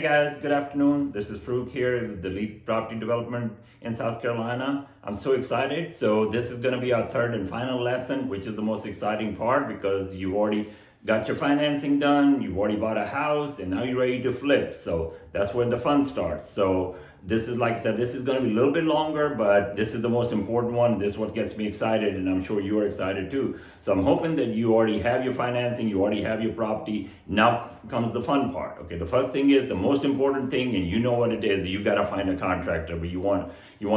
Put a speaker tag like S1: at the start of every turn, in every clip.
S1: Guys, good afternoon. This is Farouk here with the Lead Property Development in South Carolina. I'm so excited. So this is going to be our third and final lesson, which is the most exciting part because you've already got your financing done, you've already bought a house, and now you're ready to flip. So that's where the fun starts. So this is, like I said, this is going to be a little bit longer, but this is the most important one. This is what gets me excited, and I'm sure you are excited too. So I'm hoping that you already have your financing, you already have your property. Now comes the fun part. Okay, the first thing is the most important thing, and you know what it is. You got to find a contractor, but you want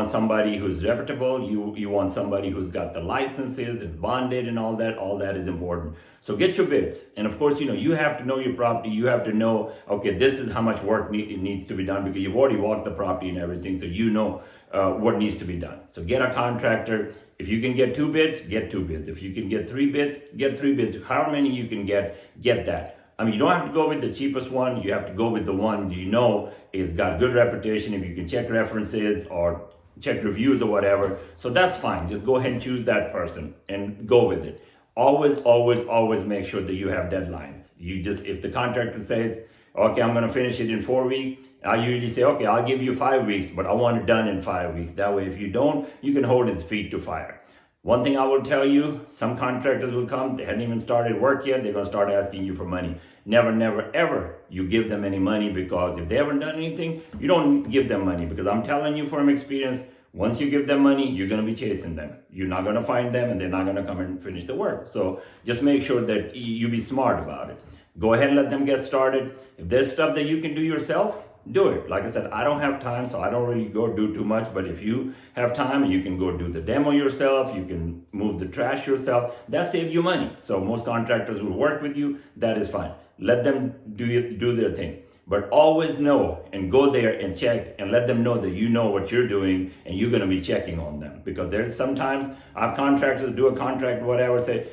S1: somebody who's reputable. You want somebody who's got the licenses, is bonded, and all that. All that is important. So get your bids, and of course, you have to know your property. You have to know, okay, this is how much work needs to be done because you've already walked the property and everything, so you know what needs to be done. So get a contractor. If you can get 2 bids, get 2 bids. If you can get 3 bids, get 3 bids. However many you can get that. I mean, you don't have to go with the cheapest one. You have to go with the one you know is got good reputation. If you can check references or check reviews or whatever, so that's fine. Just go ahead and choose that person and go with it. Always make sure that you have deadlines. If the contractor says, okay, I'm going to finish it in 4 weeks, I usually say, okay, I'll give you 5 weeks, but I want it done in 5 weeks. That way, if you don't, you can hold his feet to fire. One thing I will tell you, some contractors will come, they hadn't even started work yet, they're going to start asking you for money. Never, ever you give them any money, because if they haven't done anything, you don't give them money, because I'm telling you from experience, once you give them money, you're going to be chasing them. You're not going to find them, and they're not going to come and finish the work. So just make sure that you be smart about it. Go ahead and let them get started. If there's stuff that you can do yourself, do it. Like I said, I don't have time, so I don't really go do too much. But if you have time and you can go do the demo yourself, you can move the trash yourself, that saves you money. So most contractors will work with you. That is fine. Let them do their thing. But always know and go there and check and let them know that you know what you're doing and you're going to be checking on them. Because there's sometimes our contractors do a contract, whatever, say,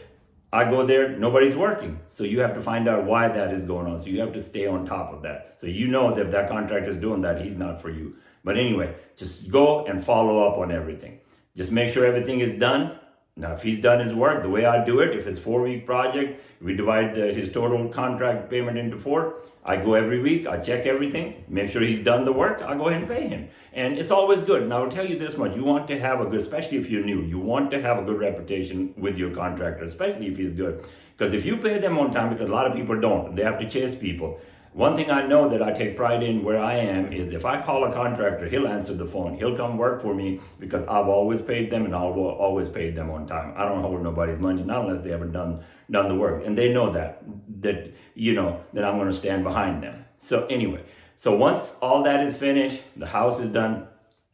S1: I go there, nobody's working. So you have to find out why that is going on. So you have to stay on top of that. So you know that if that contractor is doing that, he's not for you. But anyway, just go and follow up on everything. Just make sure everything is done. Now, if he's done his work, the way I do it, if it's 4-week project, we divide his total contract payment into 4. I go every week, I check everything, make sure he's done the work, I'll go ahead and pay him. And it's always good. And I will tell you this much, you want to have a good, especially if you're new, you want to have a good reputation with your contractor, especially if he's good. Because if you pay them on time, because a lot of people don't, they have to chase people. One thing I know that I take pride in where I am is if I call a contractor, he'll answer the phone. He'll come work for me because I've always paid them and I'll always pay them on time. I don't hold nobody's money, not unless they haven't done the work. And they know that I'm going to stand behind them. So anyway, so once all that is finished, the house is done.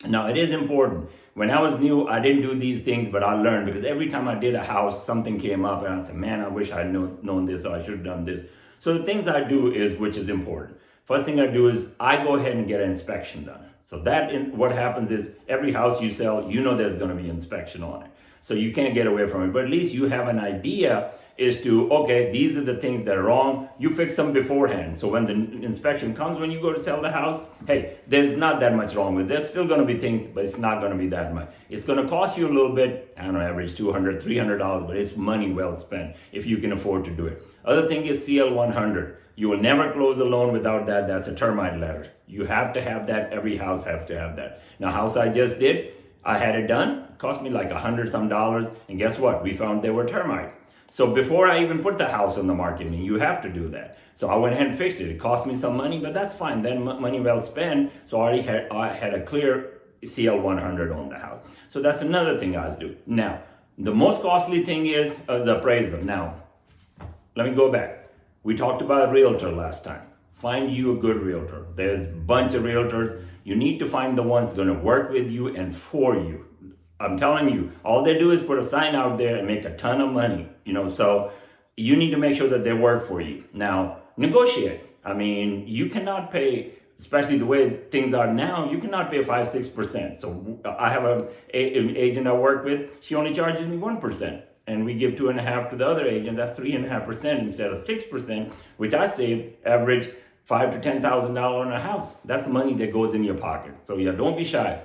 S1: Now, it is important. When I was new, I didn't do these things, but I learned because every time I did a house, something came up and I said, man, I wish I had known this, or I should have done this. So the things I do is, which is important. First thing I do is I go ahead and get an inspection done. So what happens is every house you sell, you know there's going to be inspection on it. So you can't get away from it, but at least you have an idea as to, okay, these are the things that are wrong. You fix them beforehand. So when the inspection comes, when you go to sell the house, hey, there's not that much wrong with it. There's still going to be things, but it's not going to be that much. It's going to cost you a little bit, I don't know, average $200, $300, but it's money well spent if you can afford to do it. Other thing is CL 100. You will never close a loan without that. That's a termite letter. You have to have that. Every house has to have that. Now, house I just did, I had it done. It cost me like $100 some, and guess what? We found there were termites. So before I even put the house on the market, and you have to do that. So I went ahead and fixed it. It cost me some money, but that's fine. Then money well spent. So I had a clear CL 100 on the house. So that's another thing guys do. Now, the most costly thing is the appraisal. Now, let me go back. We talked about a realtor last time. Find you a good realtor. There's a bunch of realtors. You need to find the ones going to work with you and for you. I'm telling you, all they do is put a sign out there and make a ton of money. So you need to make sure that they work for you. Now, negotiate. I mean, you cannot pay, especially the way things are now, you cannot pay 5-6%. So I have an agent I work with, she only charges me 1%. And we give 2.5% to the other agent, that's 3.5% instead of 6%, which I save average $5,000 to $10,000 on a house. That's the money that goes in your pocket. So yeah, don't be shy.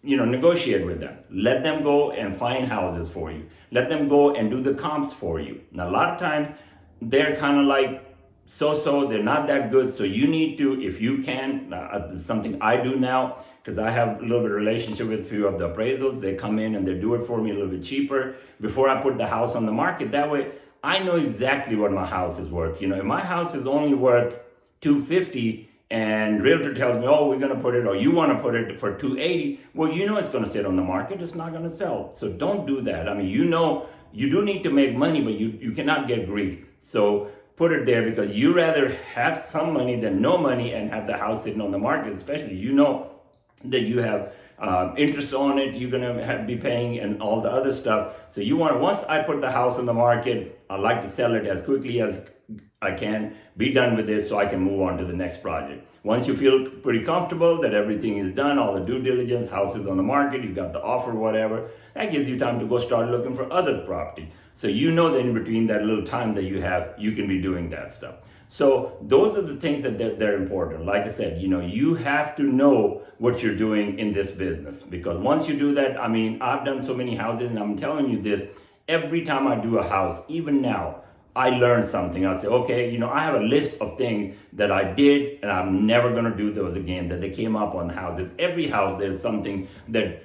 S1: Negotiate with them. Let them go and find houses for you. Let them go and do the comps for you. Now, a lot of times they're kind of like so, they're not that good. So you need to, if you can, it's something I do now, because I have a little bit of relationship with a few of the appraisals. They come in and they do it for me a little bit cheaper before I put the house on the market. That way I know exactly what my house is worth. If my house is only worth 250 and realtor tells me, oh, we're going to put it, or you want to put it for 280, well, it's going to sit on the market. It's not going to sell. So don't do that. I mean, you do need to make money, but you cannot get greedy. So put it there, because you rather have some money than no money and have the house sitting on the market, especially that you have interest on it, you're gonna be paying, and all the other stuff. So once I put the house on the market, I like to sell it as quickly as I can, be done with it so I can move on to the next project. Once you feel pretty comfortable that everything is done, all the due diligence, house is on the market, you got the offer, whatever, that gives you time to go start looking for other properties. So that in between that little time that you have, you can be doing that stuff. So those are the things that they're important. Like I said, you have to know what you're doing in this business, because once you do that, I mean, I've done so many houses, and I'm telling you this, every time I do a house, even now, I learned something. I say, okay, I have a list of things that I did and I'm never going to do those again, that they came up on houses. Every house, there's something that,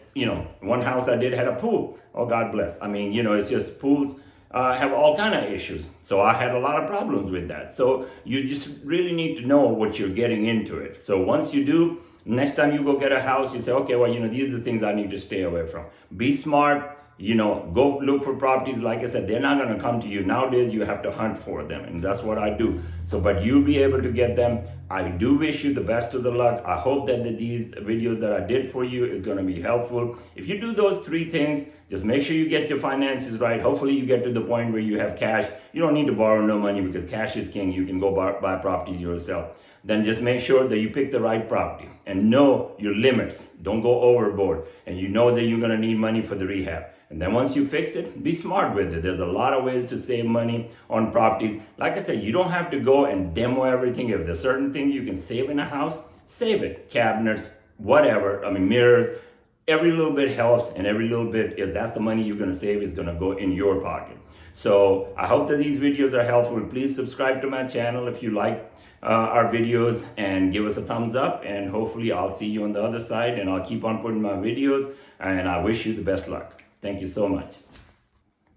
S1: one house I did had a pool. Oh, God bless. I mean, it's just pools have all kind of issues. So I had a lot of problems with that. So you just really need to know what you're getting into it. So once you do, next time you go get a house, you say, okay, well, these are the things I need to stay away from. Be smart. Go look for properties. Like I said, they're not going to come to you. Nowadays, you have to hunt for them. And that's what I do. So, but you'll be able to get them. I do wish you the best of the luck. I hope that these videos that I did for you is going to be helpful. If you do those 3 things, just make sure you get your finances right. Hopefully you get to the point where you have cash. You don't need to borrow no money, because cash is king. You can go buy property yourself. Then just make sure that you pick the right property and know your limits. Don't go overboard. And you know that you're going to need money for the rehab. And then once you fix it, be smart with it. There's a lot of ways to save money on properties. Like I said, you don't have to go and demo everything. If there's certain things you can save in a house, save it. Cabinets, whatever. I mean, mirrors. Every little bit helps, and every little bit that's the money you're going to save is going to go in your pocket. So I hope that these videos are helpful. Please subscribe to my channel if you like our videos, and give us a thumbs up, and hopefully I'll see you on the other side, and I'll keep on putting my videos, and I wish you the best luck. Thank you so much.